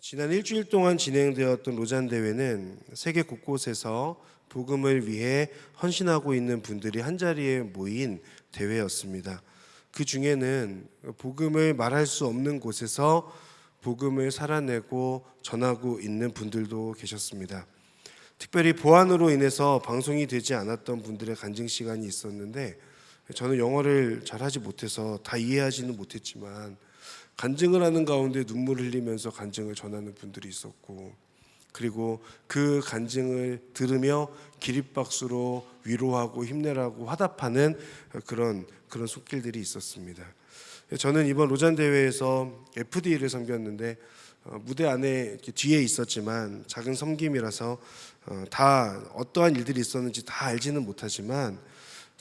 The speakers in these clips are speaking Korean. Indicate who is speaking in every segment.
Speaker 1: 지난 일주일 동안 진행되었던 로잔 대회는 세계 곳곳에서 복음을 위해 헌신하고 있는 분들이 한자리에 모인 대회였습니다. 그 중에는 복음을 말할 수 없는 곳에서 복음을 살아내고 전하고 있는 분들도 계셨습니다. 특별히 보안으로 인해서 방송이 되지 않았던 분들의 간증 시간이 있었는데, 저는 영어를 잘하지 못해서 다 이해하지는 못했지만 간증을 하는 가운데 눈물을 흘리면서 간증을 전하는 분들이 있었고, 그리고 그 간증을 들으며 기립박수로 위로하고 힘내라고 화답하는 그런 손길들이 있었습니다. 저는 이번 로잔 대회에서 FD를 섬겼는데 무대 안에 뒤에 있었지만 작은 섬김이라서 다 어떠한 일들이 있었는지 다 알지는 못하지만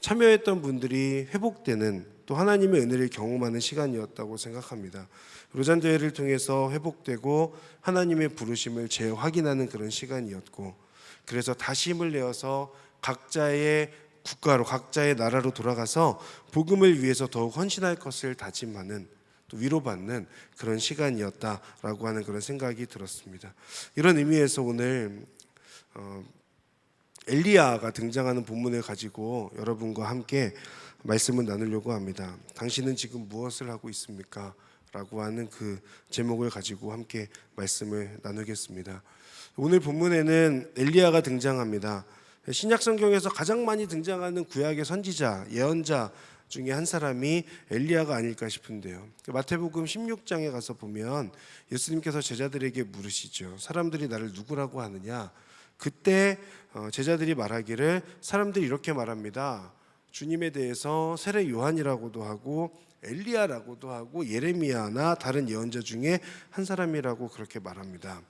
Speaker 1: 참여했던 분들이 회복되는, 또 하나님의 은혜를 경험하는 시간이었다고 생각합니다. 로잔 대회를 통해서 회복되고 하나님의 부르심을 재확인하는 그런 시간이었고, 그래서 다시 힘을 내어서 각자의 국가로, 각자의 나라로 돌아가서 복음을 위해서 더욱 헌신할 것을 다짐하는, 또 위로받는 그런 시간이었다라고 하는 그런 생각이 들었습니다. 이런 의미에서 오늘 엘리야가 등장하는 본문을 가지고 여러분과 함께 말씀을 나누려고 합니다. 당신은 지금 무엇을 하고 있습니까? 라고 하는 그 제목을 가지고 함께 말씀을 나누겠습니다. 오늘 본문에는 엘리야가 등장합니다. 신약 성경에서 가장 많이 등장하는 구약의 선지자, 예언자 중에 한 사람이 엘리야가 아닐까 싶은데요. 마태복음 16장에 가서 보면 예수님께서 제자들에게 물으시죠. 사람들이 나를 누구라고 하느냐? 그때 제자들이 말하기를, 사람들이 이렇게 말합니다. 주님에 대해서 세례 요한이라고도 하고 엘리야라고도 하고 예레미야나 다른 예언자 중에 한 사람이라고 그렇게 말합니다.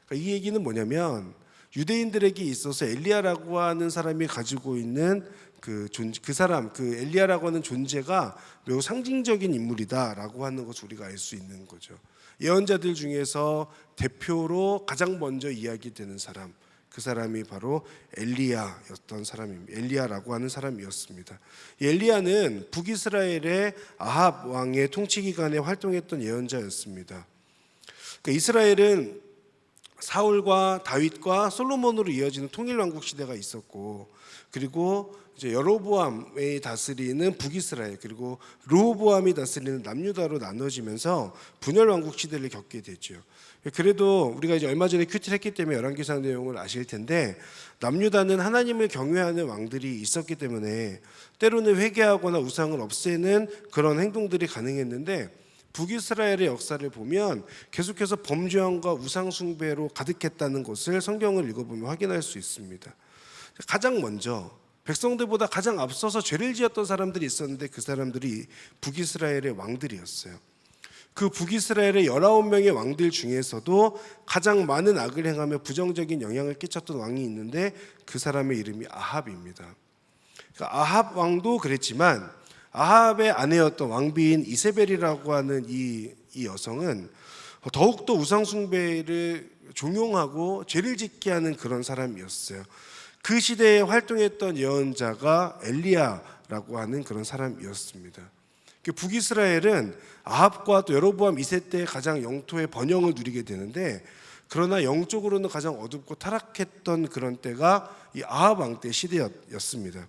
Speaker 1: 그러니까 이 얘기는 뭐냐면, 유대인들에게 있어서 엘리야라고 하는 사람이 가지고 있는 그 엘리야라고 하는 존재가 매우 상징적인 인물이다라고 하는 것을 우리가 알 수 있는 거죠. 예언자들 중에서 대표로 가장 먼저 이야기되는 사람, 그 사람이 바로 엘리야였던 사람입니다. 엘리야라고 하는 사람이었습니다. 엘리야는 북이스라엘의 아합 왕의 통치 기간에 활동했던 예언자였습니다. 그러니까 이스라엘은 사울과 다윗과 솔로몬으로 이어지는 통일 왕국 시대가 있었고, 그리고 이제 여로보암이 다스리는 북이스라엘, 그리고 르호보암이 다스리는 남유다로 나눠지면서 분열 왕국 시대를 겪게 됐죠. 그래도 우리가 이제 얼마 전에 큐티를 했기 때문에 열왕기상 내용을 아실 텐데, 남유다는 하나님을 경외하는 왕들이 있었기 때문에 때로는 회개하거나 우상을 없애는 그런 행동들이 가능했는데, 북이스라엘의 역사를 보면 계속해서 범죄함과 우상 숭배로 가득했다는 것을 성경을 읽어보면 확인할 수 있습니다. 가장 먼저 백성들보다 가장 앞서서 죄를 지었던 사람들이 있었는데, 그 사람들이 북이스라엘의 왕들이었어요. 그 북이스라엘의 19명의 왕들 중에서도 가장 많은 악을 행하며 부정적인 영향을 끼쳤던 왕이 있는데, 그 사람의 이름이 아합입니다. 그러니까 아합 왕도 그랬지만 아합의 아내였던 왕비인 이세벨이라고 하는 이 여성은 더욱더 우상 숭배를 종용하고 죄를 짓게 하는 그런 사람이었어요. 그 시대에 활동했던 예언자가 엘리야라고 하는 그런 사람이었습니다. 북이스라엘은 아합과 또 여로보암 2세 때 가장 영토의 번영을 누리게 되는데, 그러나 영적으로는 가장 어둡고 타락했던 그런 때가 이 아합 왕 때 시대였습니다.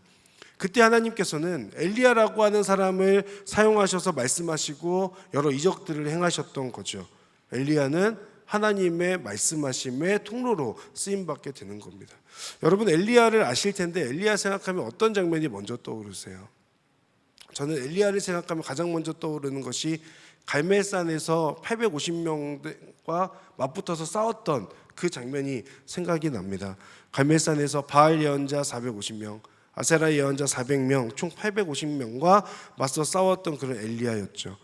Speaker 1: 그때 하나님께서는 엘리야라고 하는 사람을 사용하셔서 말씀하시고 여러 이적들을 행하셨던 거죠. 엘리야는 하나님의 말씀하심의 통로로 쓰임받게 되는 겁니다. 여러분, 엘리야를 아실 텐데 엘리야 생각하면 어떤 장면이 먼저 떠오르세요? 저는 엘리야를 생각하면 가장 먼저 떠오르는 것이 갈멜산에서 850명과 맞붙어서 싸웠던 그 장면이 생각이 납니다. 갈멜산에서 바알 예언자 450명, 아세라 예언자 400명, 총 850명과 맞서 싸웠던 그런 엘리야였죠.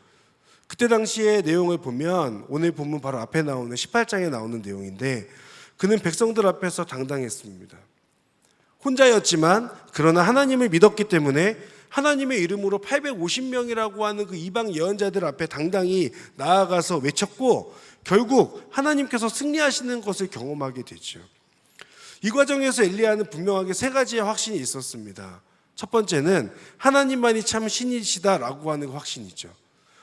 Speaker 1: 그때 당시의 내용을 보면 오늘 본문 바로 앞에 나오는 18장에 나오는 내용인데, 그는 백성들 앞에서 당당했습니다. 혼자였지만 그러나 하나님을 믿었기 때문에 하나님의 이름으로 850명이라고 하는 그 이방 예언자들 앞에 당당히 나아가서 외쳤고, 결국 하나님께서 승리하시는 것을 경험하게 되죠. 이 과정에서 엘리야는 분명하게 세 가지의 확신이 있었습니다. 첫 번째는 하나님만이 참 신이시다라고 하는 확신이죠.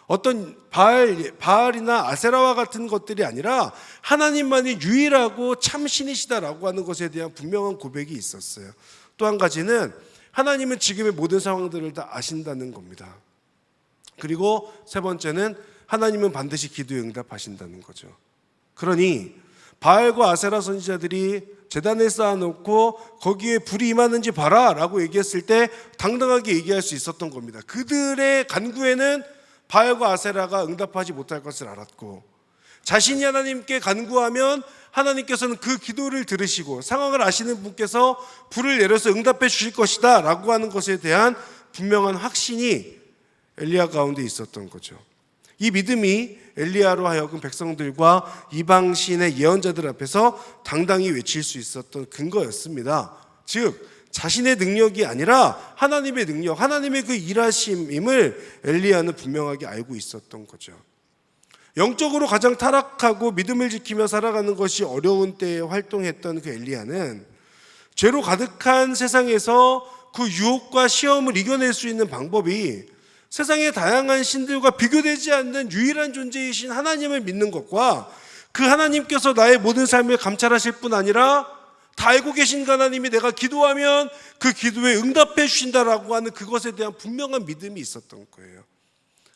Speaker 1: 어떤 바알이나 아세라와 같은 것들이 아니라 하나님만이 유일하고 참 신이시다라고 하는 것에 대한 분명한 고백이 있었어요. 또 한 가지는 하나님은 지금의 모든 상황들을 다 아신다는 겁니다. 그리고 세 번째는 하나님은 반드시 기도에 응답하신다는 거죠. 그러니 바알과 아세라 선지자들이 제단을 쌓아놓고 거기에 불이 임하는지 봐라 라고 얘기했을 때 당당하게 얘기할 수 있었던 겁니다. 그들의 간구에는 바알과 아세라가 응답하지 못할 것을 알았고, 자신이 하나님께 간구하면 하나님께서는 그 기도를 들으시고 상황을 아시는 분께서 불을 내려서 응답해 주실 것이다 라고 하는 것에 대한 분명한 확신이 엘리야 가운데 있었던 거죠. 이 믿음이 엘리야로 하여금 백성들과 이방신의 예언자들 앞에서 당당히 외칠 수 있었던 근거였습니다. 즉 자신의 능력이 아니라 하나님의 능력, 하나님의 그 일하심임을 엘리야는 분명하게 알고 있었던 거죠. 영적으로 가장 타락하고 믿음을 지키며 살아가는 것이 어려운 때에 활동했던 그 엘리야는 죄로 가득한 세상에서 그 유혹과 시험을 이겨낼 수 있는 방법이 세상의 다양한 신들과 비교되지 않는 유일한 존재이신 하나님을 믿는 것과 그 하나님께서 나의 모든 삶을 감찰하실 뿐 아니라 다 알고 계신 그 하나님이 내가 기도하면 그 기도에 응답해 주신다라고 하는 그것에 대한 분명한 믿음이 있었던 거예요.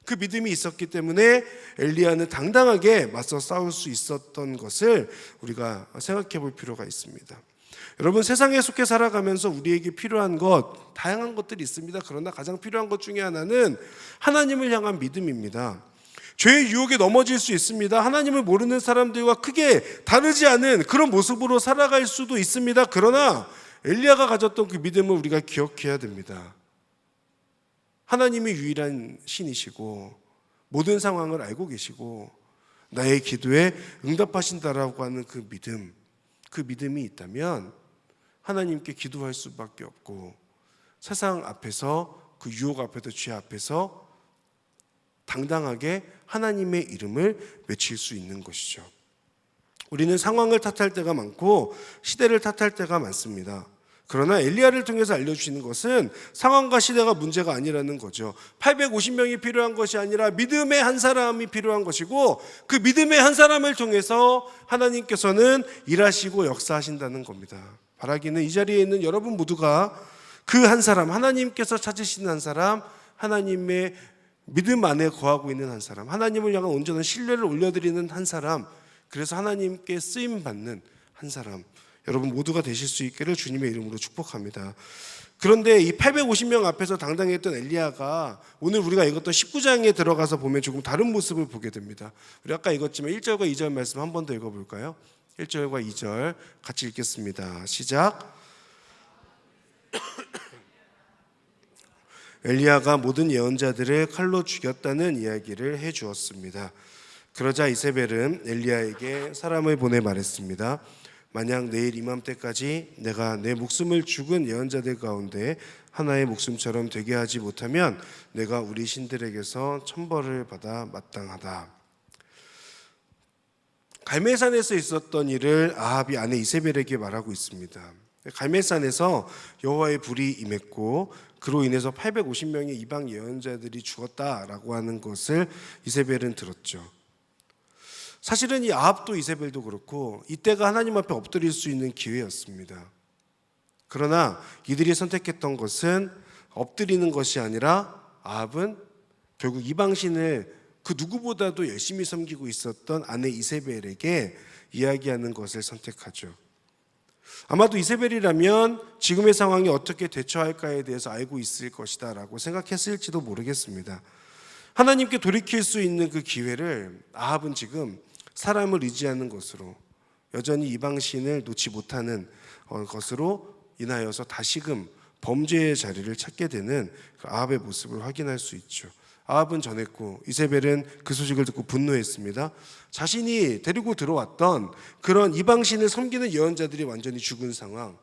Speaker 1: 그 믿음이 있었기 때문에 엘리야는 당당하게 맞서 싸울 수 있었던 것을 우리가 생각해 볼 필요가 있습니다. 여러분, 세상에 속해 살아가면서 우리에게 필요한 것 다양한 것들이 있습니다. 그러나 가장 필요한 것 중에 하나는 하나님을 향한 믿음입니다. 죄의 유혹에 넘어질 수 있습니다. 하나님을 모르는 사람들과 크게 다르지 않은 그런 모습으로 살아갈 수도 있습니다. 그러나 엘리야가 가졌던 그 믿음을 우리가 기억해야 됩니다. 하나님이 유일한 신이시고 모든 상황을 알고 계시고 나의 기도에 응답하신다라고 하는 그 믿음이 있다면 하나님께 기도할 수밖에 없고 세상 앞에서 그 유혹 앞에서 죄 앞에서 당당하게 하나님의 이름을 외칠 수 있는 것이죠. 우리는 상황을 탓할 때가 많고 시대를 탓할 때가 많습니다. 그러나 엘리야를 통해서 알려주시는 것은 상황과 시대가 문제가 아니라는 거죠. 850명이 필요한 것이 아니라 믿음의 한 사람이 필요한 것이고 그 믿음의 한 사람을 통해서 하나님께서는 일하시고 역사하신다는 겁니다. 바라기는 이 자리에 있는 여러분 모두가 그 한 사람, 하나님께서 찾으시는 한 사람, 하나님의 믿음 안에 거하고 있는 한 사람, 하나님을 향한 온전한 신뢰를 올려드리는 한 사람, 그래서 하나님께 쓰임받는 한 사람, 여러분 모두가 되실 수 있기를 주님의 이름으로 축복합니다. 그런데 이 850명 앞에서 당당했던 엘리야가 오늘 우리가 읽었던 19장에 들어가서 보면 조금 다른 모습을 보게 됩니다. 우리 아까 읽었지만 1절과 2절 말씀 한 번 더 읽어볼까요? 1절과 2절 같이 읽겠습니다. 시작. 엘리야가 모든 예언자들을 칼로 죽였다는 이야기를 해주었습니다. 그러자 이세벨은 엘리야에게 사람을 보내 말했습니다. 만약 내일 이맘때까지 내가 내 목숨을 죽은 예언자들 가운데 하나의 목숨처럼 되게 하지 못하면 내가 우리 신들에게서 천벌을 받아 마땅하다. 갈멜산에서 있었던 일을 아합이 아내 이세벨에게 말하고 있습니다. 갈멜산에서 여호와의 불이 임했고 그로 인해서 850명의 이방 예언자들이 죽었다라고 하는 것을 이세벨은 들었죠. 사실은 이 아합도 이세벨도 그렇고 이때가 하나님 앞에 엎드릴 수 있는 기회였습니다. 그러나 이들이 선택했던 것은 엎드리는 것이 아니라 아합은 결국 이방신을 그 누구보다도 열심히 섬기고 있었던 아내 이세벨에게 이야기하는 것을 선택하죠. 아마도 이세벨이라면 지금의 상황이 어떻게 대처할까에 대해서 알고 있을 것이다 라고 생각했을지도 모르겠습니다. 하나님께 돌이킬 수 있는 그 기회를 아합은 지금 사람을 의지하는 것으로 여전히 이방신을 놓지 못하는 것으로 인하여서 다시금 범죄의 자리를 찾게 되는 그 아합의 모습을 확인할 수 있죠. 아합은 전했고 이세벨은 그 소식을 듣고 분노했습니다. 자신이 데리고 들어왔던 그런 이방신을 섬기는 예언자들이 완전히 죽은 상황,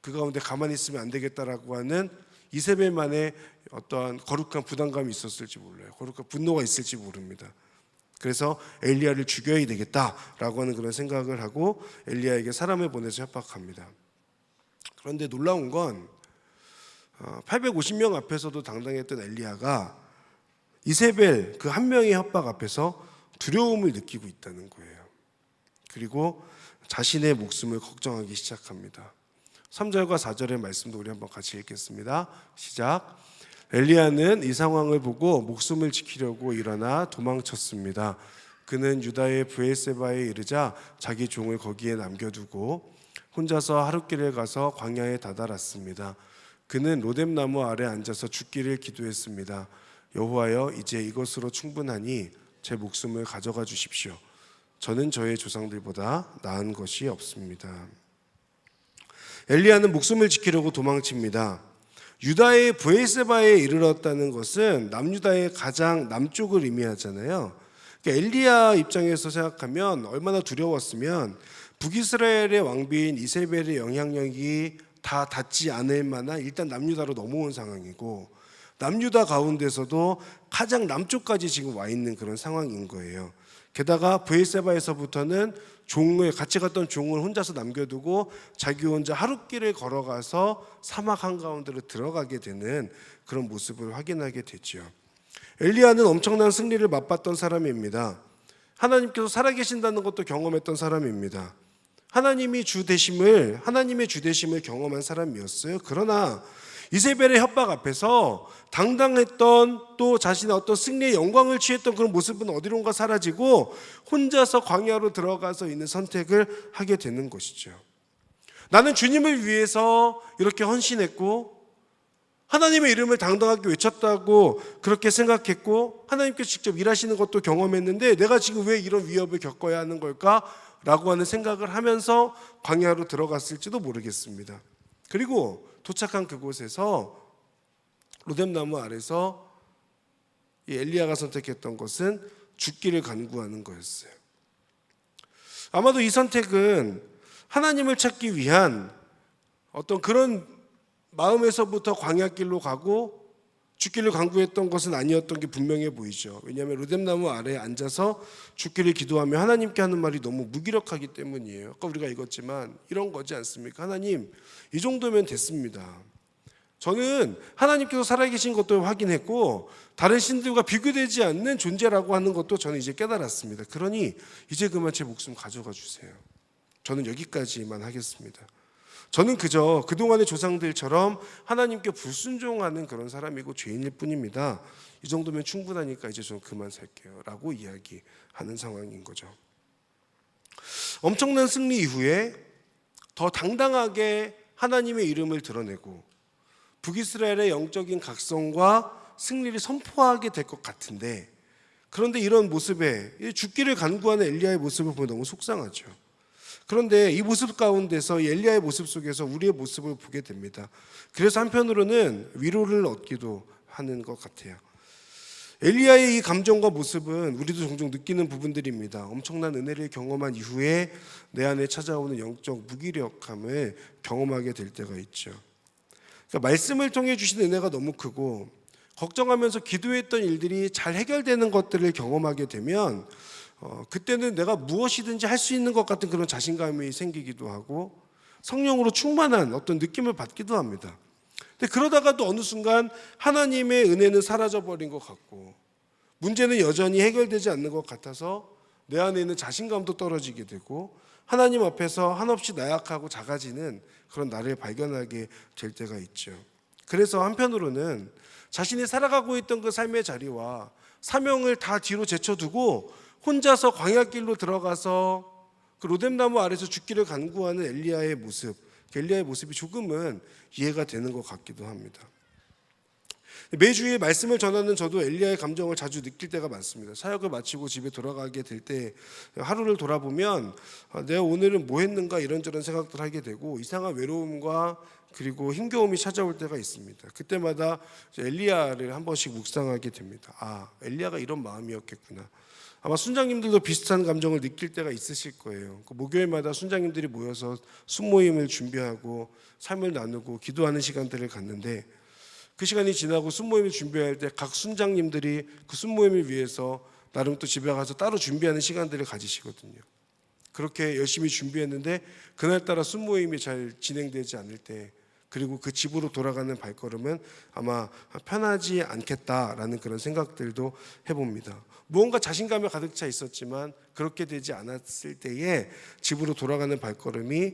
Speaker 1: 그 가운데 가만히 있으면 안 되겠다라고 하는 이세벨만의 어떠한 거룩한 부담감이 있었을지 몰라요. 거룩한 분노가 있을지 모릅니다. 그래서 엘리야를 죽여야 되겠다라고 하는 그런 생각을 하고 엘리야에게 사람을 보내서 협박합니다. 그런데 놀라운 건 850명 앞에서도 당당했던 엘리야가 이세벨 그 한 명의 협박 앞에서 두려움을 느끼고 있다는 거예요. 그리고 자신의 목숨을 걱정하기 시작합니다. 3절과 4절의 말씀도 우리 한번 같이 읽겠습니다. 시작. 엘리야는 이 상황을 보고 목숨을 지키려고 일어나 도망쳤습니다. 그는 유다의 브엘세바에 이르자 자기 종을 거기에 남겨두고 혼자서 하룻길을 가서 광야에 다다랐습니다. 그는 로뎀나무 아래 앉아서 죽기를 기도했습니다. 여호와여, 이제 이것으로 충분하니 제 목숨을 가져가 주십시오. 저는 저의 조상들보다 나은 것이 없습니다. 엘리야는 목숨을 지키려고 도망칩니다. 유다의 브엘세바에 이르렀다는 것은 남유다의 가장 남쪽을 의미하잖아요. 그러니까 엘리야 입장에서 생각하면 얼마나 두려웠으면 북이스라엘의 왕비인 이세벨의 영향력이 다 닿지 않을 만한 일단 남유다로 넘어온 상황이고, 남유다 가운데서도 가장 남쪽까지 지금 와 있는 그런 상황인 거예요. 게다가 브엘세바에서부터는 같이 갔던 종을 혼자서 남겨두고 자기 혼자 하룻길을 걸어가서 사막 한가운데로 들어가게 되는 그런 모습을 확인하게 되죠. 엘리야는 엄청난 승리를 맛봤던 사람입니다. 하나님께서 살아계신다는 것도 경험했던 사람입니다. 하나님의 주 되심을 경험한 사람이었어요. 그러나 이세벨의 협박 앞에서 당당했던, 또 자신의 어떤 승리의 영광을 취했던 그런 모습은 어디론가 사라지고 혼자서 광야로 들어가서 있는 선택을 하게 되는 것이죠. 나는 주님을 위해서 이렇게 헌신했고 하나님의 이름을 당당하게 외쳤다고 그렇게 생각했고 하나님께서 직접 일하시는 것도 경험했는데 내가 지금 왜 이런 위협을 겪어야 하는 걸까? 라고 하는 생각을 하면서 광야로 들어갔을지도 모르겠습니다. 그리고 도착한 그곳에서 로뎀나무 아래서 이 엘리야가 선택했던 것은 죽기를 간구하는 거였어요. 아마도 이 선택은 하나님을 찾기 위한 어떤 그런 마음에서부터 광야길로 가고 죽기를 간구했던 것은 아니었던 게 분명해 보이죠. 왜냐하면 로뎀나무 아래에 앉아서 죽기를 기도하며 하나님께 하는 말이 너무 무기력하기 때문이에요. 아까 우리가 읽었지만 이런 거지 않습니까? 하나님, 이 정도면 됐습니다. 저는 하나님께서 살아계신 것도 확인했고 다른 신들과 비교되지 않는 존재라고 하는 것도 저는 이제 깨달았습니다. 그러니 이제 그만 제 목숨 가져가 주세요. 저는 여기까지만 하겠습니다. 저는 그저 그동안의 조상들처럼 하나님께 불순종하는 그런 사람이고 죄인일 뿐입니다. 이 정도면 충분하니까 이제 저는 그만 살게요 라고 이야기하는 상황인 거죠. 엄청난 승리 이후에 더 당당하게 하나님의 이름을 드러내고 북이스라엘의 영적인 각성과 승리를 선포하게 될 것 같은데, 그런데 이런 모습에 죽기를 간구하는 엘리야의 모습을 보면 너무 속상하죠. 그런데 이 모습 가운데서 이 엘리야의 모습 속에서 우리의 모습을 보게 됩니다. 그래서 한편으로는 위로를 얻기도 하는 것 같아요. 엘리야의 이 감정과 모습은 우리도 종종 느끼는 부분들입니다. 엄청난 은혜를 경험한 이후에 내 안에 찾아오는 영적 무기력함을 경험하게 될 때가 있죠. 그러니까 말씀을 통해 주신 은혜가 너무 크고 걱정하면서 기도했던 일들이 잘 해결되는 것들을 경험하게 되면 그때는 내가 무엇이든지 할 수 있는 것 같은 그런 자신감이 생기기도 하고 성령으로 충만한 어떤 느낌을 받기도 합니다. 근데 그러다가 또 어느 순간 하나님의 은혜는 사라져버린 것 같고 문제는 여전히 해결되지 않는 것 같아서 내 안에 있는 자신감도 떨어지게 되고 하나님 앞에서 한없이 나약하고 작아지는 그런 나를 발견하게 될 때가 있죠. 그래서 한편으로는 자신이 살아가고 있던 그 삶의 자리와 사명을 다 뒤로 제쳐두고 혼자서 광야길로 들어가서 그 로뎀나무 아래서 죽기를 간구하는 엘리야의 모습이 조금은 이해가 되는 것 같기도 합니다. 매주에 말씀을 전하는 저도 엘리야의 감정을 자주 느낄 때가 많습니다. 사역을 마치고 집에 돌아가게 될 때 하루를 돌아보면 내가 오늘은 뭐 했는가 이런저런 생각들 하게 되고 이상한 외로움과 그리고 힘겨움이 찾아올 때가 있습니다. 그때마다 엘리야를 한 번씩 묵상하게 됩니다. 엘리야가 이런 마음이었겠구나. 아마 순장님들도 비슷한 감정을 느낄 때가 있으실 거예요. 목요일마다 순장님들이 모여서 순모임을 준비하고 삶을 나누고 기도하는 시간들을 갖는데 그 시간이 지나고 순모임을 준비할 때 각 순장님들이 그 순모임을 위해서 나름 또 집에 가서 따로 준비하는 시간들을 가지시거든요. 그렇게 열심히 준비했는데 그날따라 순모임이 잘 진행되지 않을 때 그리고 그 집으로 돌아가는 발걸음은 아마 편하지 않겠다라는 그런 생각들도 해봅니다. 무언가 자신감에 가득 차 있었지만 그렇게 되지 않았을 때에 집으로 돌아가는 발걸음이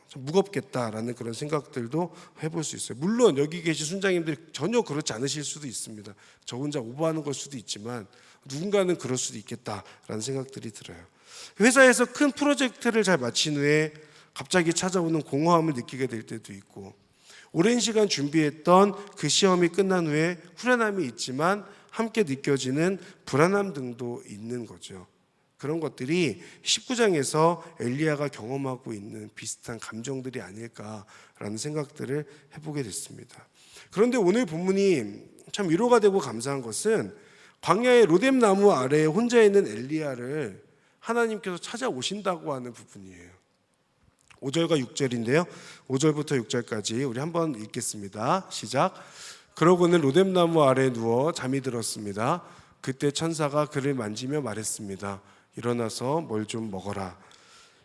Speaker 1: 좀 무겁겠다라는 그런 생각들도 해볼 수 있어요. 물론 여기 계신 순장님들이 전혀 그렇지 않으실 수도 있습니다. 저 혼자 오버하는 걸 수도 있지만 누군가는 그럴 수도 있겠다라는 생각들이 들어요. 회사에서 큰 프로젝트를 잘 마친 후에 갑자기 찾아오는 공허함을 느끼게 될 때도 있고, 오랜 시간 준비했던 그 시험이 끝난 후에 후련함이 있지만 함께 느껴지는 불안함 등도 있는 거죠. 그런 것들이 19장에서 엘리야가 경험하고 있는 비슷한 감정들이 아닐까라는 생각들을 해보게 됐습니다. 그런데 오늘 본문이 참 위로가 되고 감사한 것은 광야의 로뎀 나무 아래에 혼자 있는 엘리야를 하나님께서 찾아오신다고 하는 부분이에요. 5절과 6절인데요. 5절부터 6절까지 우리 한번 읽겠습니다. 시작. 그러고는 로뎀 나무 아래에 누워 잠이 들었습니다. 그때 천사가 그를 만지며 말했습니다. 일어나서 뭘 좀 먹어라.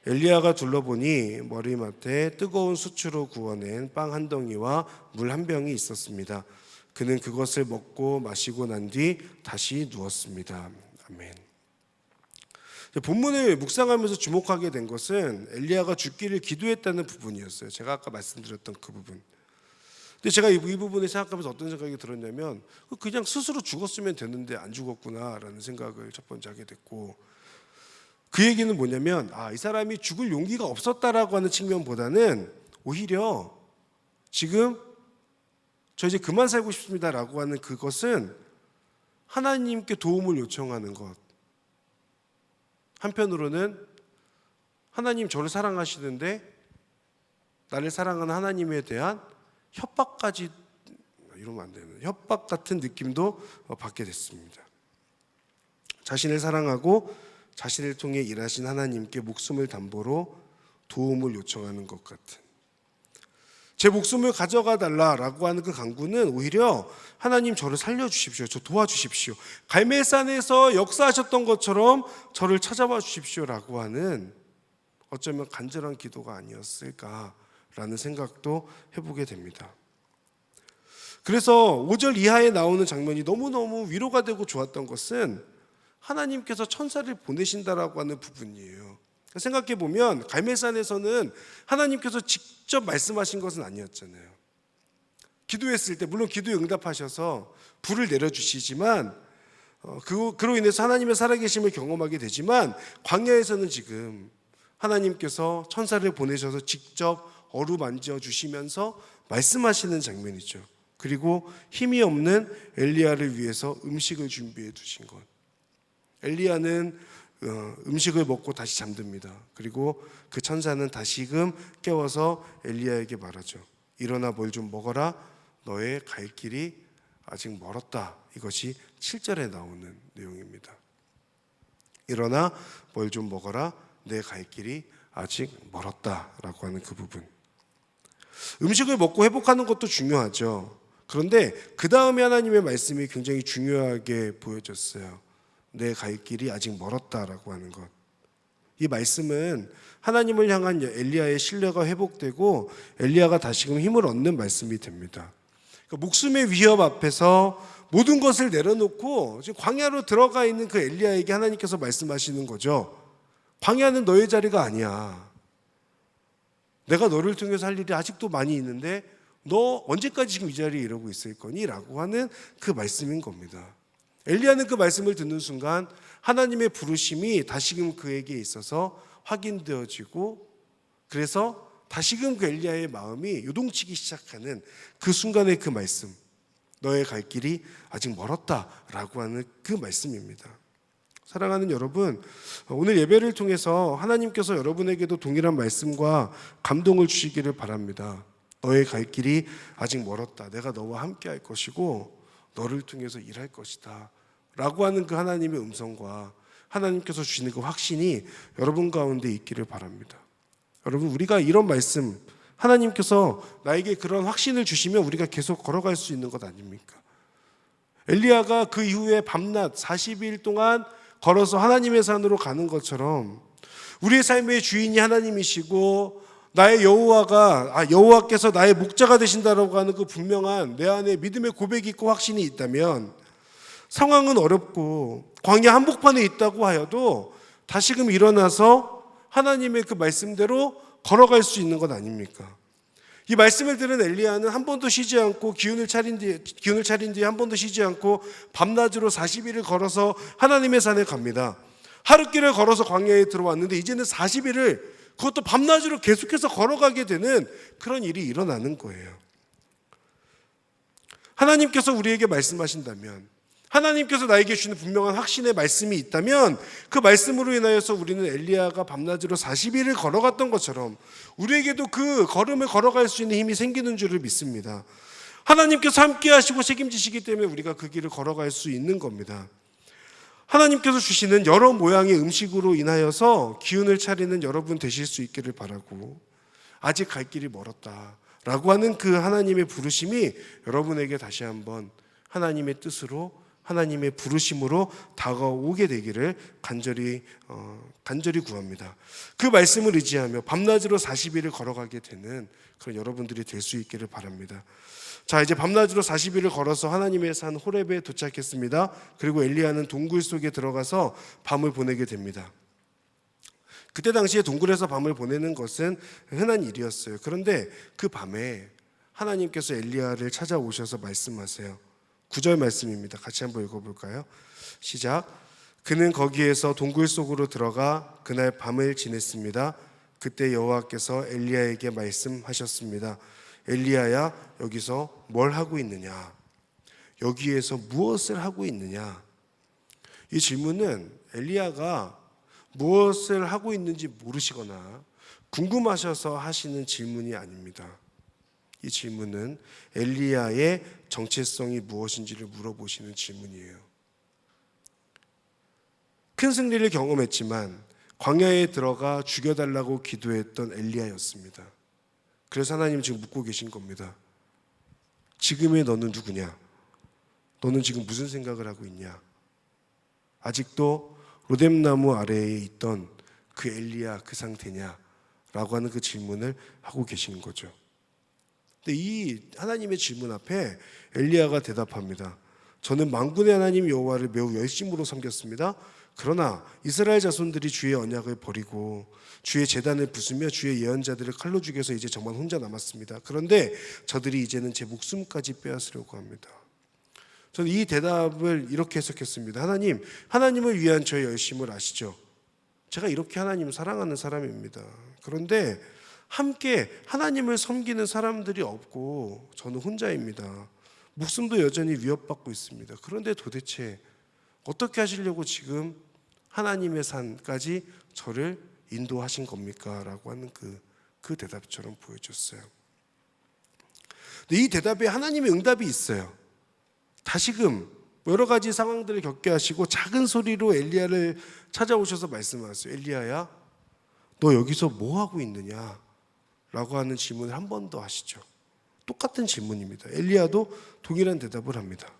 Speaker 1: 엘리야가 둘러보니 머리맡에 뜨거운 수추로 구워낸 빵 한 덩이와 물 한 병이 있었습니다. 그는 그것을 먹고 마시고 난 뒤 다시 누웠습니다. 아멘. 본문을 묵상하면서 주목하게 된 것은 엘리야가 죽기를 기도했다는 부분이었어요. 제가 아까 말씀드렸던 그 부분. 근데 제가 이 부분을 생각하면서 어떤 생각이 들었냐면 그냥 스스로 죽었으면 됐는데 안 죽었구나라는 생각을 첫 번째 하게 됐고, 그 얘기는 뭐냐면 이 사람이 죽을 용기가 없었다라고 하는 측면보다는 오히려 지금 저 이제 그만 살고 싶습니다라고 하는 그것은 하나님께 도움을 요청하는 것, 한편으로는 하나님 저를 사랑하시는데 나를 사랑하는 하나님에 대한 협박까지, 이러면 안 되는 협박 같은 느낌도 받게 됐습니다. 자신을 사랑하고 자신을 통해 일하신 하나님께 목숨을 담보로 도움을 요청하는 것 같은, 제 목숨을 가져가 달라라고 하는 그 간구는 오히려 하나님 저를 살려주십시오, 저 도와주십시오, 갈멜산에서 역사하셨던 것처럼 저를 찾아와 주십시오라고 하는 어쩌면 간절한 기도가 아니었을까라는 생각도 해보게 됩니다. 그래서 5절 이하에 나오는 장면이 너무너무 위로가 되고 좋았던 것은 하나님께서 천사를 보내신다라고 하는 부분이에요. 생각해 보면 갈멜산에서는 하나님께서 직접 말씀하신 것은 아니었잖아요. 기도했을 때 물론 기도에 응답하셔서 불을 내려주시지만 그로 인해서 하나님의 살아계심을 경험하게 되지만, 광야에서는 지금 하나님께서 천사를 보내셔서 직접 어루만져 주시면서 말씀하시는 장면이죠. 그리고 힘이 없는 엘리야를 위해서 음식을 준비해 두신 것. 엘리야는 음식을 먹고 다시 잠듭니다. 그리고 그 천사는 다시금 깨워서 엘리야에게 말하죠. 일어나 뭘 좀 먹어라. 너의 갈 길이 아직 멀었다. 이것이 7절에 나오는 내용입니다. 일어나 뭘 좀 먹어라. 내 갈 길이 아직 멀었다라고 하는 그 부분. 음식을 먹고 회복하는 것도 중요하죠. 그런데 그 다음에 하나님의 말씀이 굉장히 중요하게 보여졌어요. 내 갈 길이 아직 멀었다라고 하는 것. 이 말씀은 하나님을 향한 엘리야의 신뢰가 회복되고 엘리야가 다시금 힘을 얻는 말씀이 됩니다. 그러니까 목숨의 위협 앞에서 모든 것을 내려놓고 지금 광야로 들어가 있는 그 엘리야에게 하나님께서 말씀하시는 거죠. 광야는 너의 자리가 아니야. 내가 너를 통해서 할 일이 아직도 많이 있는데 너 언제까지 지금 이 자리에 이러고 있을 거니? 라고 하는 그 말씀인 겁니다. 엘리야는 그 말씀을 듣는 순간 하나님의 부르심이 다시금 그에게 있어서 확인되어지고, 그래서 다시금 그 엘리야의 마음이 요동치기 시작하는 그 순간의 그 말씀, 너의 갈 길이 아직 멀었다라고 하는 그 말씀입니다. 사랑하는 여러분, 오늘 예배를 통해서 하나님께서 여러분에게도 동일한 말씀과 감동을 주시기를 바랍니다. 너의 갈 길이 아직 멀었다. 내가 너와 함께 할 것이고 너를 통해서 일할 것이다 라고 하는 그 하나님의 음성과 하나님께서 주시는 그 확신이 여러분 가운데 있기를 바랍니다. 여러분, 우리가 이런 말씀, 하나님께서 나에게 그런 확신을 주시면 우리가 계속 걸어갈 수 있는 것 아닙니까? 엘리야가 그 이후에 밤낮 40일 동안 걸어서 하나님의 산으로 가는 것처럼 우리의 삶의 주인이 하나님이시고 나의 여호와께서 나의 목자가 되신다라고 하는 그 분명한 내 안에 믿음의 고백이 있고 확신이 있다면 상황은 어렵고 광야 한복판에 있다고 하여도 다시금 일어나서 하나님의 그 말씀대로 걸어갈 수 있는 것 아닙니까? 이 말씀을 들은 엘리야는 한 번도 쉬지 않고 기운을 차린 뒤에 한 번도 쉬지 않고 밤낮으로 40일을 걸어서 하나님의 산에 갑니다. 하룻길을 걸어서 광야에 들어왔는데 이제는 40일을 그것도 밤낮으로 계속해서 걸어가게 되는 그런 일이 일어나는 거예요. 하나님께서 우리에게 말씀하신다면, 하나님께서 나에게 주시는 분명한 확신의 말씀이 있다면 그 말씀으로 인하여서 우리는 엘리야가 밤낮으로 40일을 걸어갔던 것처럼 우리에게도 그 걸음을 걸어갈 수 있는 힘이 생기는 줄을 믿습니다. 하나님께서 함께 하시고 책임지시기 때문에 우리가 그 길을 걸어갈 수 있는 겁니다. 하나님께서 주시는 여러 모양의 음식으로 인하여서 기운을 차리는 여러분 되실 수 있기를 바라고, 아직 갈 길이 멀었다라고 하는 그 하나님의 부르심이 여러분에게 다시 한번 하나님의 뜻으로, 하나님의 부르심으로 다가오게 되기를 간절히 구합니다. 그 말씀을 의지하며 밤낮으로 40일을 걸어가게 되는 그런 여러분들이 될 수 있기를 바랍니다. 자, 이제 밤낮으로 40일을 걸어서 하나님의 산 호렙에 도착했습니다. 그리고 엘리야는 동굴 속에 들어가서 밤을 보내게 됩니다. 그때 당시에 동굴에서 밤을 보내는 것은 흔한 일이었어요. 그런데 그 밤에 하나님께서 엘리야를 찾아오셔서 말씀하세요. 9절 말씀입니다. 같이 한번 읽어볼까요? 시작. 그는 거기에서 동굴 속으로 들어가 그날 밤을 지냈습니다. 그때 여호와께서 엘리야에게 말씀하셨습니다. 엘리야야, 여기서 뭘 하고 있느냐? 여기에서 무엇을 하고 있느냐? 이 질문은 엘리야가 무엇을 하고 있는지 모르시거나 궁금하셔서 하시는 질문이 아닙니다. 이 질문은 엘리야의 정체성이 무엇인지를 물어보시는 질문이에요. 큰 승리를 경험했지만 광야에 들어가 죽여달라고 기도했던 엘리야였습니다. 그래서 하나님 지금 묻고 계신 겁니다. 지금의 너는 누구냐? 너는 지금 무슨 생각을 하고 있냐? 아직도 로뎀나무 아래에 있던 그 엘리야 그 상태냐? 라고 하는 그 질문을 하고 계신 거죠. 근데 이 하나님의 질문 앞에 엘리야가 대답합니다. 저는 만군의 하나님 여호와를 매우 열심으로 섬겼습니다. 그러나 이스라엘 자손들이 주의 언약을 버리고 주의 제단을 부수며 주의 예언자들을 칼로 죽여서 이제 정말 혼자 남았습니다. 그런데 저들이 이제는 제 목숨까지 빼앗으려고 합니다. 저는 이 대답을 이렇게 해석했습니다. 하나님을 위한 저의 열심을 아시죠? 제가 이렇게 하나님을 사랑하는 사람입니다. 그런데 함께 하나님을 섬기는 사람들이 없고 저는 혼자입니다. 목숨도 여전히 위협받고 있습니다. 그런데 도대체 어떻게 하시려고 지금 하나님의 산까지 저를 인도하신 겁니까? 라고 하는 그 대답처럼 보여줬어요. 근데 이 대답에 하나님의 응답이 있어요. 다시금 여러 가지 상황들을 겪게 하시고 작은 소리로 엘리야를 찾아오셔서 말씀하세요. 엘리야야, 너 여기서 뭐 하고 있느냐? 라고 하는 질문을 한 번 더 하시죠. 똑같은 질문입니다. 엘리야도 동일한 대답을 합니다.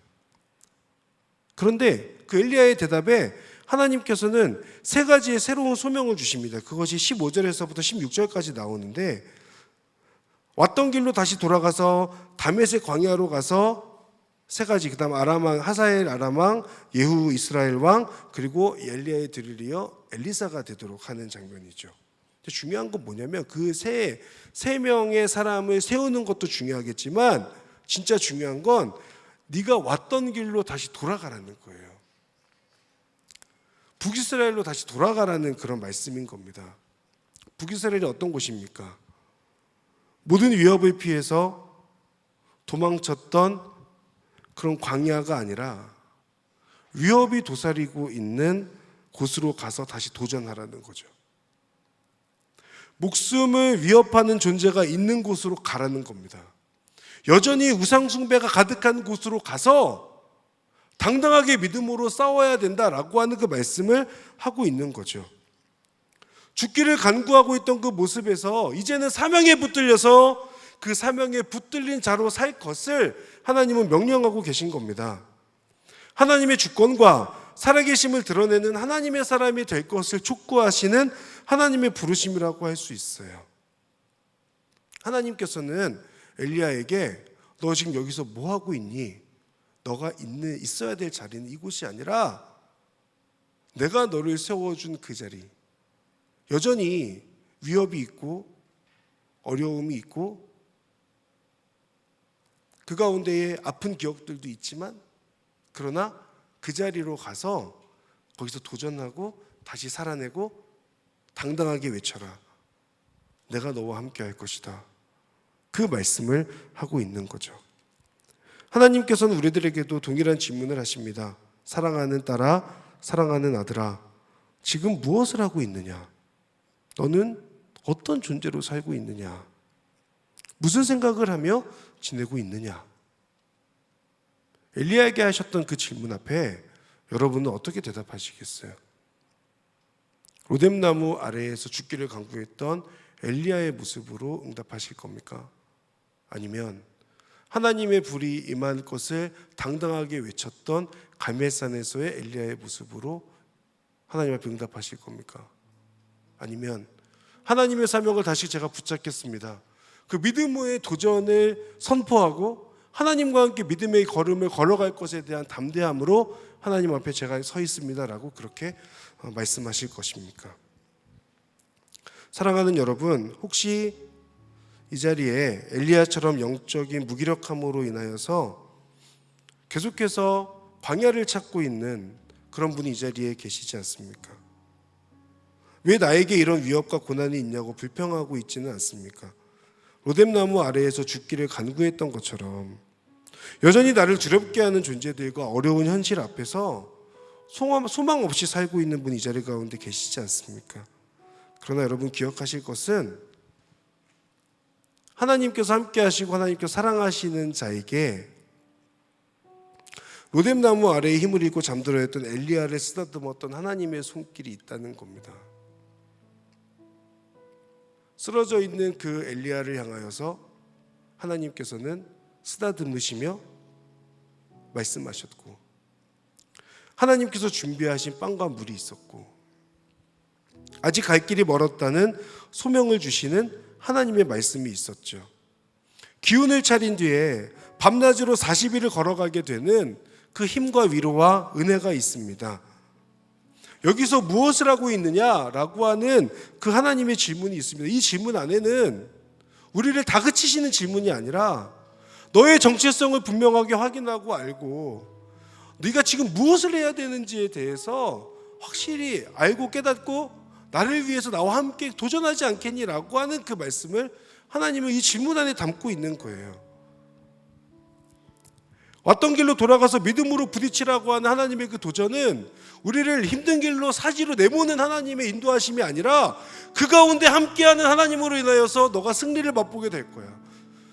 Speaker 1: 그런데 그 엘리야의 대답에 하나님께서는 세 가지의 새로운 소명을 주십니다. 그것이 15절에서부터 16절까지 나오는데, 왔던 길로 다시 돌아가서 다메섹 광야로 가서 세 가지, 그 다음 아람왕 하사엘 아람왕, 예후 이스라엘 왕, 그리고 엘리야의 들을 이어 엘리사가 되도록 하는 장면이죠. 중요한 건 뭐냐면 그 세 명의 사람을 세우는 것도 중요하겠지만 진짜 중요한 건 네가 왔던 길로 다시 돌아가라는 거예요. 북이스라엘로 다시 돌아가라는 그런 말씀인 겁니다. 북이스라엘이 어떤 곳입니까? 모든 위협을 피해서 도망쳤던 그런 광야가 아니라 위협이 도사리고 있는 곳으로 가서 다시 도전하라는 거죠. 목숨을 위협하는 존재가 있는 곳으로 가라는 겁니다. 여전히 우상숭배가 가득한 곳으로 가서 당당하게 믿음으로 싸워야 된다라고 하는 그 말씀을 하고 있는 거죠. 죽기를 간구하고 있던 그 모습에서 이제는 사명에 붙들려서 그 사명에 붙들린 자로 살 것을 하나님은 명령하고 계신 겁니다. 하나님의 주권과 살아계심을 드러내는 하나님의 사람이 될 것을 촉구하시는 하나님의 부르심이라고 할 수 있어요. 하나님께서는 엘리야에게 너 지금 여기서 뭐 하고 있니? 너가 있어야 될 자리는 이곳이 아니라 내가 너를 세워준 그 자리, 여전히 위협이 있고 어려움이 있고 그 가운데에 아픈 기억들도 있지만, 그러나 그 자리로 가서 거기서 도전하고 다시 살아내고 당당하게 외쳐라. 내가 너와 함께 할 것이다. 그 말씀을 하고 있는 거죠. 하나님께서는 우리들에게도 동일한 질문을 하십니다. 사랑하는 딸아, 사랑하는 아들아, 지금 무엇을 하고 있느냐? 너는 어떤 존재로 살고 있느냐? 무슨 생각을 하며 지내고 있느냐? 엘리야에게 하셨던 그 질문 앞에 여러분은 어떻게 대답하시겠어요? 로뎀나무 아래에서 죽기를 간구했던 엘리야의 모습으로 응답하실 겁니까? 아니면 하나님의 불이 임한 것을 당당하게 외쳤던 갈멜산에서의 엘리야의 모습으로 하나님 앞에 응답하실 겁니까? 아니면 하나님의 사명을 다시 제가 붙잡겠습니다, 그 믿음의 도전을 선포하고 하나님과 함께 믿음의 걸음을 걸어갈 것에 대한 담대함으로 하나님 앞에 제가 서 있습니다라고 그렇게 말씀하실 것입니까? 사랑하는 여러분, 혹시 이 자리에 엘리야처럼 영적인 무기력함으로 인하여서 계속해서 광야를 찾고 있는 그런 분이 이 자리에 계시지 않습니까? 왜 나에게 이런 위협과 고난이 있냐고 불평하고 있지는 않습니까? 로뎀나무 아래에서 죽기를 간구했던 것처럼 여전히 나를 두렵게 하는 존재들과 어려운 현실 앞에서 소망 없이 살고 있는 분이 이 자리 가운데 계시지 않습니까? 그러나 여러분 기억하실 것은 하나님께서 함께 하시고 하나님께서 사랑하시는 자에게 로뎀나무 아래에 힘을 잃고 잠들어 있던 엘리야를 쓰다듬었던 하나님의 손길이 있다는 겁니다. 쓰러져 있는 그 엘리야를 향하여서 하나님께서는 쓰다듬으시며 말씀하셨고, 하나님께서 준비하신 빵과 물이 있었고, 아직 갈 길이 멀었다는 소명을 주시는 하나님의 말씀이 있었죠. 기운을 차린 뒤에 밤낮으로 40일을 걸어가게 되는 그 힘과 위로와 은혜가 있습니다. 여기서 무엇을 하고 있느냐라고 하는 그 하나님의 질문이 있습니다. 이 질문 안에는 우리를 다그치시는 질문이 아니라 너의 정체성을 분명하게 확인하고 알고 네가 지금 무엇을 해야 되는지에 대해서 확실히 알고 깨닫고 나를 위해서 나와 함께 도전하지 않겠니라고 하는 그 말씀을 하나님은 이 질문 안에 담고 있는 거예요. 왔던 길로 돌아가서 믿음으로 부딪히라고 하는 하나님의 그 도전은 우리를 힘든 길로 사지로 내모는 하나님의 인도하심이 아니라 그 가운데 함께하는 하나님으로 인하여서 너가 승리를 맛보게 될 거야.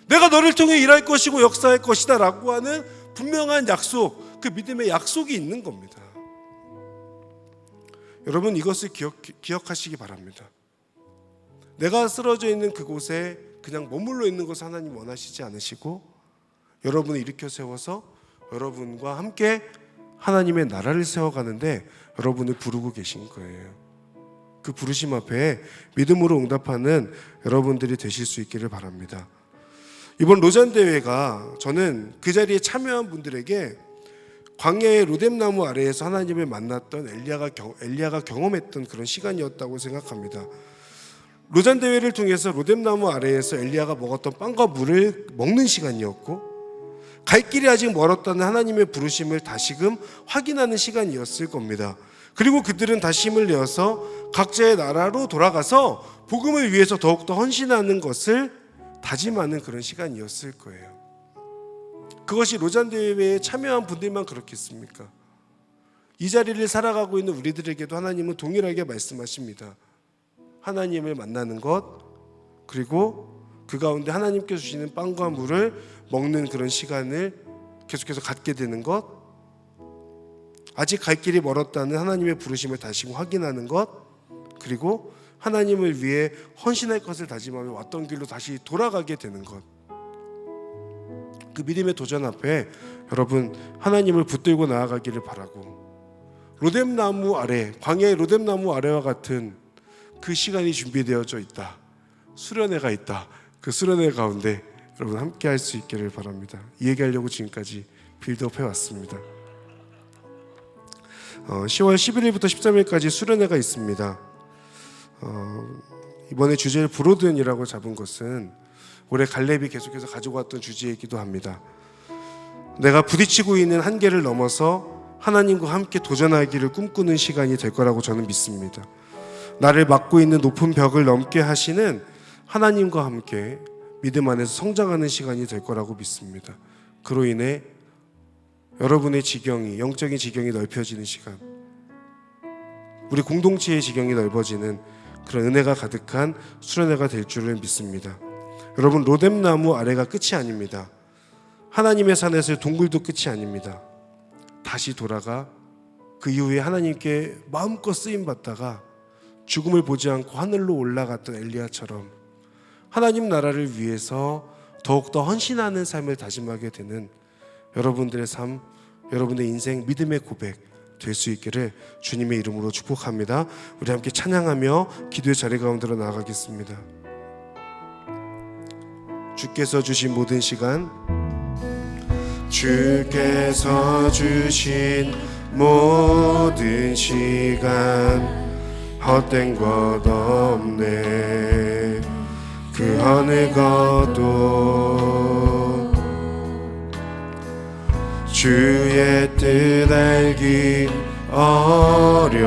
Speaker 1: 내가 너를 통해 일할 것이고 역사할 것이다 라고 하는 분명한 약속, 그 믿음의 약속이 있는 겁니다. 여러분 이것을 기억하시기 바랍니다. 내가 쓰러져 있는 그곳에 그냥 머물러 있는 것을 하나님 원하시지 않으시고 여러분을 일으켜 세워서 여러분과 함께 하나님의 나라를 세워가는데 여러분을 부르고 계신 거예요. 그 부르심 앞에 믿음으로 응답하는 여러분들이 되실 수 있기를 바랍니다. 이번 로잔 대회가 저는 그 자리에 참여한 분들에게 광야의 로뎀나무 아래에서 하나님을 만났던 엘리야가 경험했던 그런 시간이었다고 생각합니다. 로잔 대회를 통해서 로뎀나무 아래에서 엘리야가 먹었던 빵과 물을 먹는 시간이었고, 갈 길이 아직 멀었다는 하나님의 부르심을 다시금 확인하는 시간이었을 겁니다. 그리고 그들은 다시 힘을 내어서 각자의 나라로 돌아가서 복음을 위해서 더욱더 헌신하는 것을 다짐하는 그런 시간이었을 거예요. 그것이 로잔 대회에 참여한 분들만 그렇겠습니까? 이 자리를 살아가고 있는 우리들에게도 하나님은 동일하게 말씀하십니다. 하나님을 만나는 것, 그리고 그 가운데 하나님께서 주시는 빵과 물을 먹는 그런 시간을 계속해서 갖게 되는 것, 아직 갈 길이 멀었다는 하나님의 부르심을 다시 확인하는 것, 그리고 하나님을 위해 헌신할 것을 다짐하며 왔던 길로 다시 돌아가게 되는 것. 그 믿음의 도전 앞에 여러분 하나님을 붙들고 나아가기를 바라고, 로뎀나무 아래, 광야의 로뎀나무 아래와 같은 그 시간이 준비되어져 있다, 수련회가 있다, 그 수련회 가운데 여러분 함께 할 수 있기를 바랍니다. 이 얘기하려고 지금까지 빌드업 해왔습니다. 10월 11일부터 13일까지 수련회가 있습니다. 이번에 주제를 브로든이라고 잡은 것은 올해 갈렙이 계속해서 가지고 왔던 주제이기도 합니다. 내가 부딪히고 있는 한계를 넘어서 하나님과 함께 도전하기를 꿈꾸는 시간이 될 거라고 저는 믿습니다. 나를 막고 있는 높은 벽을 넘게 하시는 하나님과 함께 믿음 안에서 성장하는 시간이 될 거라고 믿습니다. 그로 인해 여러분의 지경이, 영적인 지경이 넓혀지는 시간, 우리 공동체의 지경이 넓어지는 그런 은혜가 가득한 수련회가 될 줄을 믿습니다. 여러분, 로뎀나무 아래가 끝이 아닙니다. 하나님의 산에서의 동굴도 끝이 아닙니다. 다시 돌아가 그 이후에 하나님께 마음껏 쓰임받다가 죽음을 보지 않고 하늘로 올라갔던 엘리야처럼 하나님 나라를 위해서 더욱더 헌신하는 삶을 다짐하게 되는 여러분들의 삶, 여러분의 인생 믿음의 고백 될 수 있기를 주님의 이름으로 축복합니다. 우리 함께 찬양하며 기도의 자리 가운데로 나아가겠습니다. 주께서 주신 모든 시간, 주께서 주신 모든 시간 헛된 것 없네. 그 어느 것도 주의 뜻 알기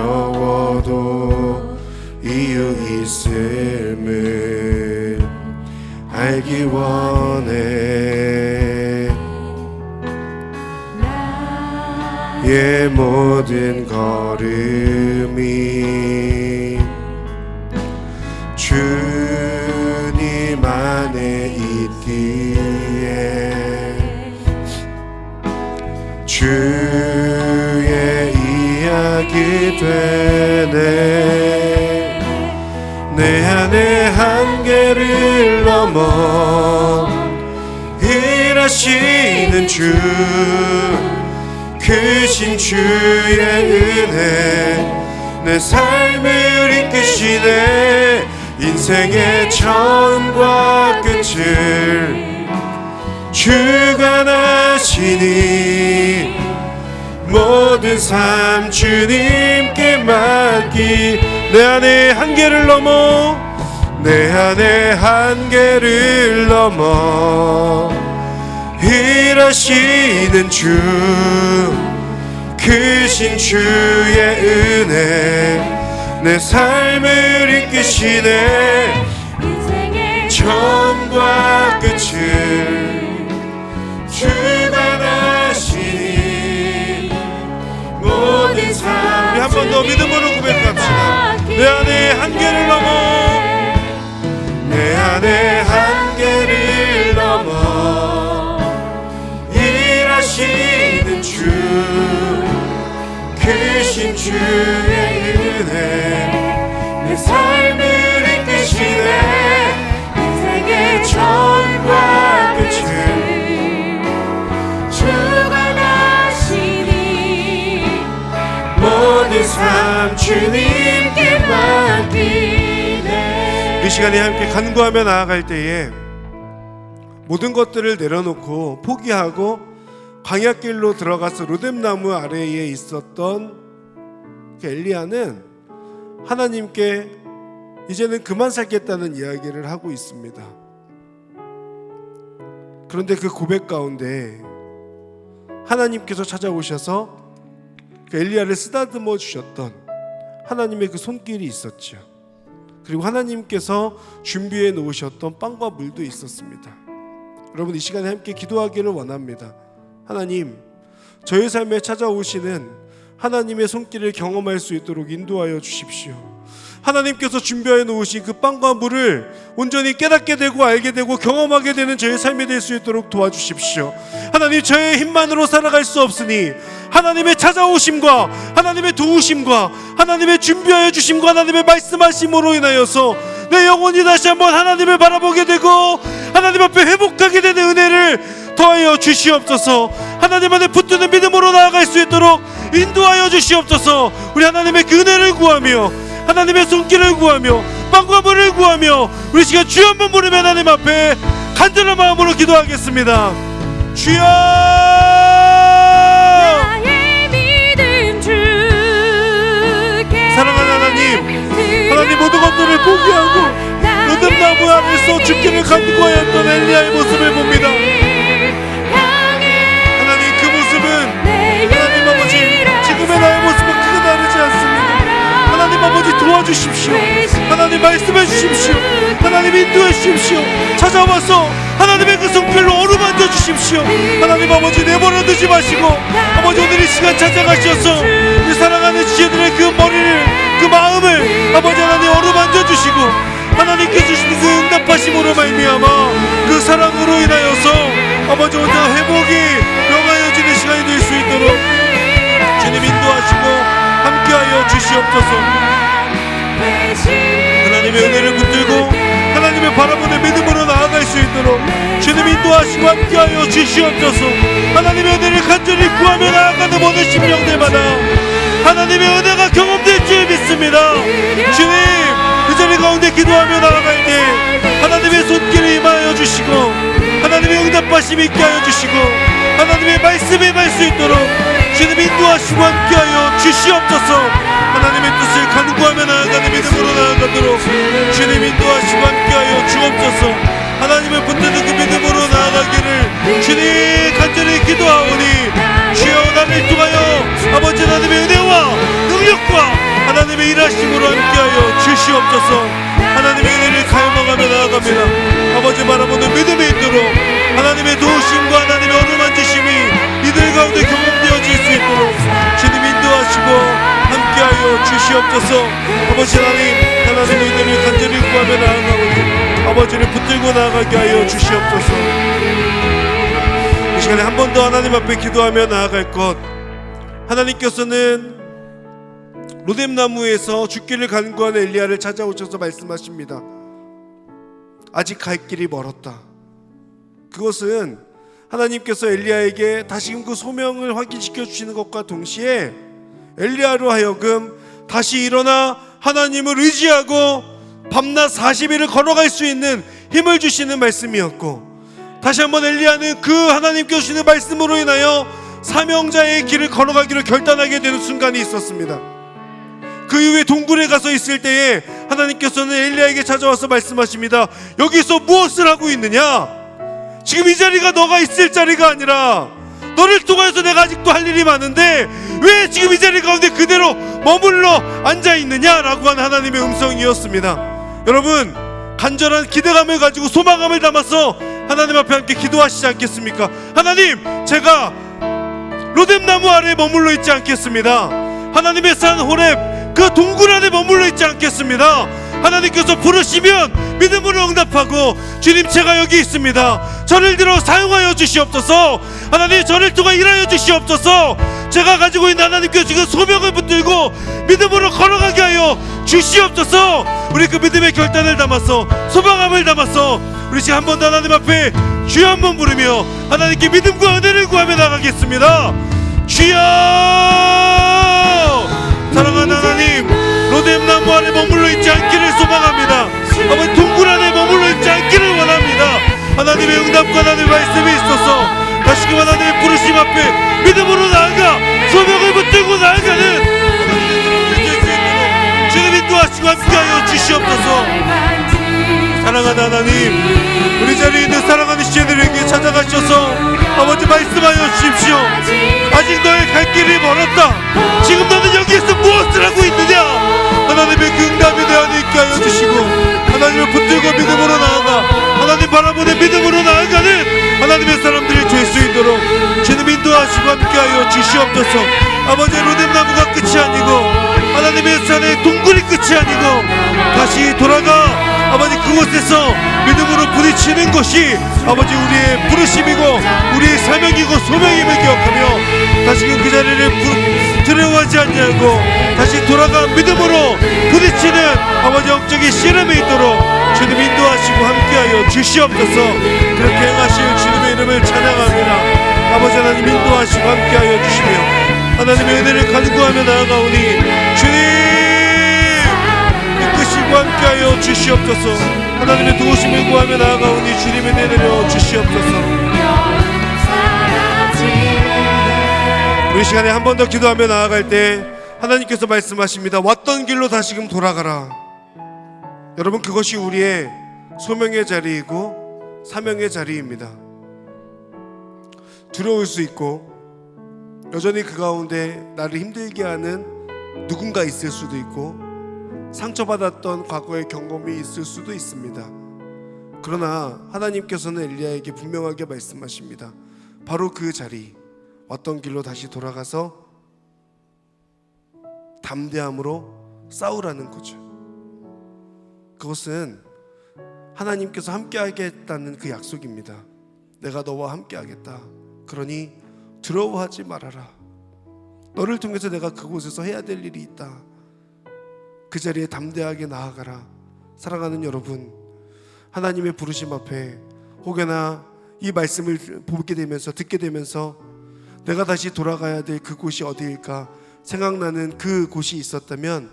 Speaker 1: 어려워도 이유 있음을 알기 원해. 나의 모든 걸음이 주님 안에 있기에 주의 이야기 되네. 내 안의 한계를 넘어 일하시는 주, 크신 주의 은혜 내 삶을 이끄시네. 인생의 처음과 끝을 주관하시니 모든 삶 주님께 맡기. 내 안의 한계를 넘어, 내 안의 한계를 넘어 일하시는 주, 크신 주의 은혜 내 삶을 이끄시네. 인생의 처음과 끝을 주관하시니 모든 삶. 우리 한 번 더 믿음으로 고백합시다. 내 안의 한계를 넘어, 내 안의 한계를 넘어 일하시는 주, 크신 주의 은혜 내 삶을 이끄시네. 인생의 처음과 끝을 주관하시니 모든 삶 주님께 맡기네. 이 시간에 함께 간구하며 나아갈 때에 모든 것들을 내려놓고 포기하고 광야길로 들어가서 로뎀나무 아래에 있었던 그 엘리야는 하나님께 이제는 그만 살겠다는 이야기를 하고 있습니다. 그런데 그 고백 가운데 하나님께서 찾아오셔서 그 엘리야를 쓰다듬어 주셨던 하나님의 그 손길이 있었죠. 그리고 하나님께서 준비해 놓으셨던 빵과 물도 있었습니다. 여러분, 이 시간에 함께 기도하기를 원합니다. 하나님, 저의 삶에 찾아오시는 하나님의 손길을 경험할 수 있도록 인도하여 주십시오. 하나님께서 준비해 놓으신 그 빵과 물을 온전히 깨닫게 되고 알게 되고 경험하게 되는 저의 삶이 될 수 있도록 도와주십시오. 하나님, 저의 힘만으로 살아갈 수 없으니 하나님의 찾아오심과 하나님의 도우심과 하나님의 준비하여 주심과 하나님의 말씀하심으로 인하여서 내 영혼이 다시 한번 하나님을 바라보게 되고 하나님 앞에 회복하게 되는 은혜를 더하여 주시옵소서. 하나님 안에 붙드는 믿음으로 나아갈 수 있도록 인도하여 주시옵소서. 우리 하나님의 그 은혜를 구하며 하나님의 손길을 구하며
Speaker 2: 빵과 물을 구하며 우리 시간 주여 한번 부르며 하나님 앞에 간절한 마음으로 기도하겠습니다. 주여!
Speaker 3: 나의 믿음 주께
Speaker 2: 사랑하는 하나님 모든 것들을 포기하고 로뎀나무 아래서 죽기를 간구하였던 엘리야의 모습을 봅니다. 하나님 그 모습은 하나님 아버지 지금의 나의 모습은 크게 다르지 않습니다. 하나님 아버지 도와주십시오. 하나님 말씀해 주십시오. 하나님 인도해 주십시오. 찾아와서 하나님의 그 손길로 어루만져 주십시오. 하나님 아버지 내버려 두지 마시고 아버지 오늘 이 시간 찾아가셔서 우리 사랑하는 지체들의 그 머리를 그 마음을 아버지 하나님 어루만져 주시고 하나님께 주시는 그 응답하심으로 말미암아 그 사랑으로 인하여서 아버지 오늘 회복이 명하여지는 시간이 될 수 있도록 주님 인도하시고 함께하여 주시옵소서. 하나님의 은혜를 붙들고 하나님의 바라보는 믿음으로 나아갈 수 있도록 주님 인도하시고 함께하여 주시옵소서. 하나님의 은혜를 간절히 구하며 나아가는 모든 심령들마다 하나님의 은혜가 경험될 줄 믿습니다. 주님 이 자리 가운데 기도하며 나아갈 때 하나님의 손길을 임하여 주시고 하나님의 응답하심 있게 하여 주시고 하나님의 말씀에 갈 수 있도록 주님 인도하시고 함께하여 주시옵소서. 하나님의 뜻을 간구하며 나아가는 믿음으로 나아가도록 주님 인도하시고 함께하여 주옵소서. 하나님을 붙드는 그 믿음으로 나아가기를 주님 간절히 기도하오니 주여 나를 통하여 아버지 하나님의 은혜와 능력과 하나님의 일하심으로 함께하여 주시옵소서. 하나님의 은혜를 갈망하며 나아갑니다. 아버지 바라보는 믿음이 있도록 하나님의 도우심과 하나님의 어루만지심이 이들 가운데 경험되어질 수 있도록 주님 인도하시고 함께하여 주시옵소서. 아버지 하나님의 은혜를 간절히 구하며 나아가오니 아버지를 붙들고 나아가게 하여 주시옵소서. 이 시간에 한 번 더 하나님 앞에 기도하며 나아갈 것, 하나님께서는 로뎀나무에서 죽기를 간구하는 엘리야를 찾아오셔서 말씀하십니다. 아직 갈 길이 멀었다. 그것은 하나님께서 엘리야에게 다시금 그 소명을 확인시켜 주시는 것과 동시에 엘리야로 하여금 다시 일어나 하나님을 의지하고 밤낮 40일을 걸어갈 수 있는 힘을 주시는 말씀이었고, 다시 한번 엘리야는 그 하나님께서 주시는 말씀으로 인하여 사명자의 길을 걸어가기를 결단하게 되는 순간이 있었습니다. 그 이후에 동굴에 가서 있을 때에 하나님께서는 엘리야에게 찾아와서 말씀하십니다. 여기서 무엇을 하고 있느냐? 지금 이 자리가 너가 있을 자리가 아니라 너를 통해서 내가 아직도 할 일이 많은데 왜 지금 이 자리 가운데 그대로 머물러 앉아있느냐? 라고 한 하나님의 음성이었습니다. 여러분, 간절한 기대감을 가지고 소망감을 담아서 하나님 앞에 함께 기도하시지 않겠습니까? 하나님, 제가 로뎀나무 아래에 머물러 있지 않겠습니다. 하나님의 산 호렙 그 동굴 안에 머물러 있지 않겠습니다. 하나님께서 부르시면 믿음으로 응답하고 주님 제가 여기 있습니다. 저를 들어 사용하여 주시옵소서. 하나님 저를 통해 일하여 주시옵소서. 제가 가지고 있는 하나님께서 지금 소명을 붙들고 믿음으로 걸어가게 하여 주시옵소서. 우리 그 믿음의 결단을 담아서 소망함을 담아서 우리 지금 한 번 더 하나님 앞에 주여 한번 부르며 하나님께 믿음과 은혜를 구하며 나가겠습니다. 주여! 사랑하는 하나님, 로뎀나무 안에 머물러 있지 않기를 소망합니다. 아버지 동굴 안에 머물러 있지 않기를 원합니다. 하나님의 응답과 하나님의 말씀이 있어서 다시금 하나님의 부르심 앞에 믿음으로 나아가 소명을 붙들고 나아가는 주님 인도하시고 함께하여 주시옵소서. 사랑하는 하나님, 우리 자리에 있는 사랑하는 시체들에게 찾아가셔서 아버지 말씀하여 주십시오. 아직 너의 갈 길이 멀었다. 지금 너는 여기에서 무엇을 하고 있느냐? 하나님의 그 응답이 내 안에 있게 하여 주시고 하나님을 붙들고 믿음으로 나아가 하나님 바라보는 믿음으로 나아가는 하나님의 사람들이 될 수 있도록 주님 인도하시고 함께하여 주시옵소서. 아버지 로뎀나무가 끝이 아니고 하나님의 산의 동굴이 끝이 아니고 다시 돌아가 아버지 그곳에서 믿음으로 부딪히는 것이 아버지 우리의 부르심이고 우리의 사명이고 소명임을 기억하며 다시금 그 자리를 두려워하지 않냐고 다시 돌아가 믿음으로 부딪히는 아버지 영적인 씨름이 있도록 주님 인도하시고 함께하여 주시옵소서. 그렇게 행하실 주님의 이름을 찬양합니다. 아버지 하나님 인도하시고 함께하여 주시며 하나님의 은혜를 간구하며 나아가오니 주님 이끄시고 함께하여 주시옵소서. 하나님의 도우심을 구하며 나아가오니 주님의 내려 주시옵소서. 우리 시간에 한 번 더 기도하며 나아갈 때 하나님께서 말씀하십니다. 왔던 길로 다시금 돌아가라. 여러분, 그것이 우리의 소명의 자리이고 사명의 자리입니다. 두려울 수 있고 여전히 그 가운데 나를 힘들게 하는 누군가 있을 수도 있고 상처받았던 과거의 경험이 있을 수도 있습니다. 그러나 하나님께서는 엘리야에게 분명하게 말씀하십니다. 바로 그 자리, 왔던 길로 다시 돌아가서 담대함으로 싸우라는 거죠. 그것은 하나님께서 함께 하겠다는 그 약속입니다. 내가 너와 함께 하겠다. 그러니 두려워하지 말아라. 너를 통해서 내가 그곳에서 해야 될 일이 있다. 그 자리에 담대하게 나아가라. 사랑하는 여러분, 하나님의 부르심 앞에 혹여나 이 말씀을 보게 되면서 듣게 되면서 내가 다시 돌아가야 될 그곳이 어디일까 생각나는 그곳이 있었다면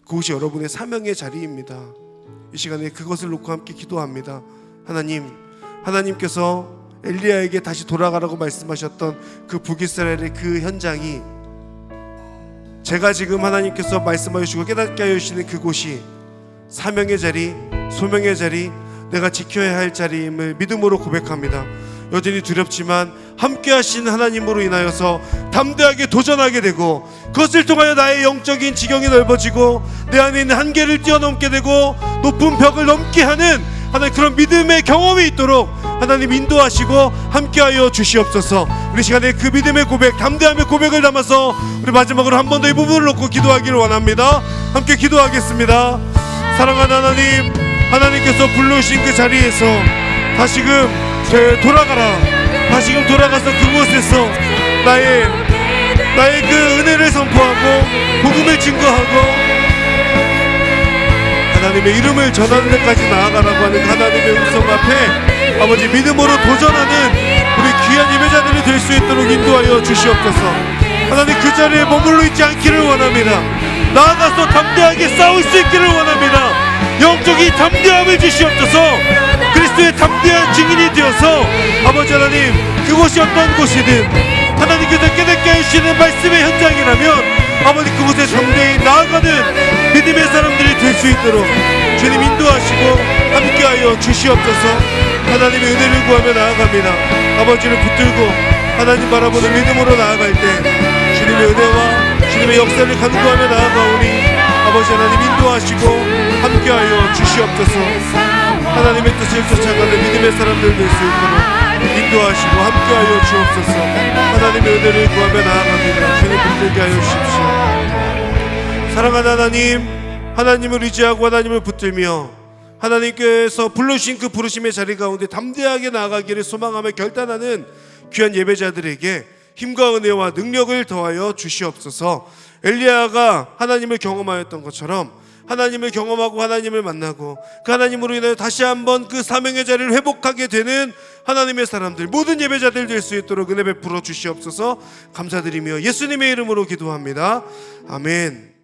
Speaker 2: 그곳이 여러분의 사명의 자리입니다. 이 시간에 그것을 놓고 함께 기도합니다. 하나님께서 엘리야에게 다시 돌아가라고 말씀하셨던 그 북이스라엘의 그 현장이 제가 지금 하나님께서 말씀하여 주시고 깨닫게 하여 주시는 그곳이 사명의 자리, 소명의 자리, 내가 지켜야 할 자리임을 믿음으로 고백합니다. 여전히 두렵지만 함께 하신 하나님으로 인하여서 담대하게 도전하게 되고 그것을 통하여 나의 영적인 지경이 넓어지고 내 안에 있는 한계를 뛰어넘게 되고 높은 벽을 넘게 하는 하나님 그런 믿음의 경험이 있도록 하나님 인도하시고 함께하여 주시옵소서. 우리 시간에 그 믿음의 고백, 담대함의 고백을 담아서 우리 마지막으로 한 번 더 이 부분을 놓고 기도하기를 원합니다. 함께 기도하겠습니다. 사랑하는 하나님, 하나님께서 불러주신 그 자리에서 다시금 돌아가라. 다시금 돌아가서 그곳에서 나의 그 은혜를 선포하고 복음을 증거하고 하나님의 이름을 전하는 데까지 나아가라고 하는 하나님의 음성 앞에 아버지 믿음으로 도전하는 우리 귀한 예배자들이 될 수 있도록 인도하여 주시옵소서. 하나님 그 자리에 머물러 있지 않기를 원합니다. 나아가서 담대하게 싸울 수 있기를 원합니다. 영적인 담대함을 주시옵소서. 그리스도의 담대한 증인이 되어서 아버지 하나님 그곳이 어떤 곳이든 하나님께서 깨닫게 해주시는 말씀의 현장이라면 아버지 그곳에 담대히 나아가는 믿음의 사람들이 될 수 있도록 주님 인도하시고 함께하여 주시옵소서. 하나님의 은혜를 구하며 나아갑니다. 아버지를 붙들고 하나님 바라보는 믿음으로 나아갈 때 주님의 은혜와 주님의 역사를 간구하며 나아가오니 아버지 하나님 인도하시고 함께하여 주시옵소서. 하나님의 뜻을 쫓아가는 믿음의 사람들 될 수 있도록 인도하시고 함께하여 주옵소서. 하나님의 은혜를 구하며 나아갑니다. 주님 붙들게 하여 주십시오. 사랑하는 하나님, 하나님을 의지하고 하나님을 붙들며 하나님께서 불러주신 그 부르심의 자리 가운데 담대하게 나아가기를 소망하며 결단하는 귀한 예배자들에게 힘과 은혜와 능력을 더하여 주시옵소서. 엘리야가 하나님을 경험하였던 것처럼 하나님을 경험하고 하나님을 만나고 그 하나님으로 인하여 다시 한번 그 사명의 자리를 회복하게 되는 하나님의 사람들, 모든 예배자들 될 수 있도록 은혜 베풀어 주시옵소서. 감사드리며 예수님의 이름으로 기도합니다. 아멘.